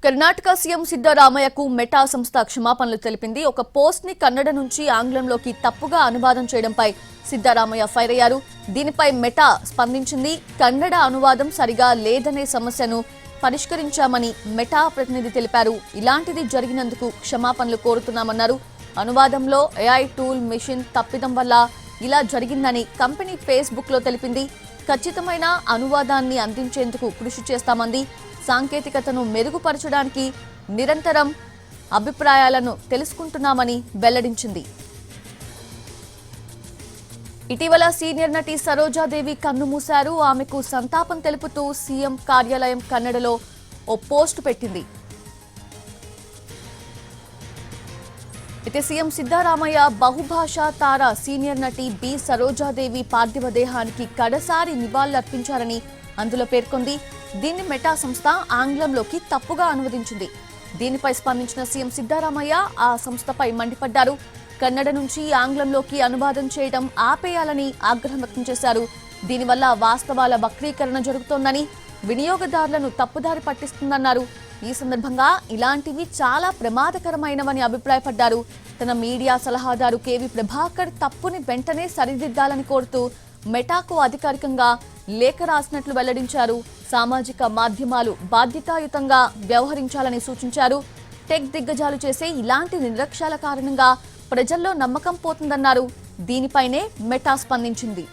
Karnataka CM సిద్ధరామయ్యకు meta సంస్థ క్షమాపణలు తెలిపింది. ఒక పోస్ట్ ని కన్నడ నుంచి ఆంగ్లంలోకి తప్పుగా అనువాదం చేయడంపై సిద్ధరామయ్య ఫైర్ అయ్యారు. దీనిపై మెటా స్పందించింది. కన్నడ అనువాదం సరిగా లేదనే సమస్యను పరిష్కరించామని మెటా ప్రతినిధి తెలిపారు. ఇలాంటిది జరిగినందుకు క్షమాపణలు కోరుతున్నామన్నారు. అనువాదంలో ఏఐ టూల్ మెషిన్ తప్పిదం వల్ల ఇలా జరిగిందని కంపెనీ ఫేస్బుక్ లో తెలిపింది. ఖచ్చితమైన అనువాదాన్ని అందించేందుకు కృషి చేస్తామంది. సాంకేతికతను మెరుగుపరచడానికి నిరంతరం అభిప్రాయాలను తెలుసుకుంటున్నామని వెల్లడించింది. ఇటీవల సీనియర్ నటి సరోజాదేవి కన్నుమూశారు. ఆమెకు సంతాపం తెలుపుతూ సీఎం కార్యాలయం కన్నడలో ఓ పోస్ట్ పెట్టింది. అయితే సీఎం సిద్ధరామయ్య బహుభాషా తార సీనియర్ నటి బి సరోజాదేవి పార్థివ దేహానికి కడసారి నివాళులర్పించారని అందులో పేర్కొంది. దీన్ని మెటా సంస్థ ఆంగ్లంలోకి తప్పుగా అనువదించింది. దీనిపై స్పందించిన సీఎం సిద్ధరామయ్య ఆ సంస్థపై మండిపడ్డారు. కన్నడ నుంచి ఆంగ్లంలోకి అనువాదం చేయడం ఆపేయాలని ఆగ్రహం వ్యక్తం చేశారు. దీనివల్ల వాస్తవాల వక్రీకరణ జరుగుతోందని, వినియోగదారులను తప్పుదారి పట్టిస్తుందన్నారు. ఈ సందర్భంగా ఇలాంటివి చాలా ప్రమాదకరమైనవని అభిప్రాయపడ్డారు. తన మీడియా సలహాదారు కేవి ప్రభాకర్ తప్పుని వెంటనే సరిదిద్దాలని కోరుతూ మెటాకు అధికారికంగా లేఖ రాసినట్లు వెల్లడించారు. సామాజిక మాధ్యమాలు బాధ్యతాయుతంగా వ్యవహరించాలని సూచించారు. టెక్ దిగ్గజాలు చేసే ఇలాంటి నిర్లక్ష్యాల కారణంగా ప్రజల్లో నమ్మకం పోతుందన్నారు. దీనిపైనే మెటా స్పందించింది.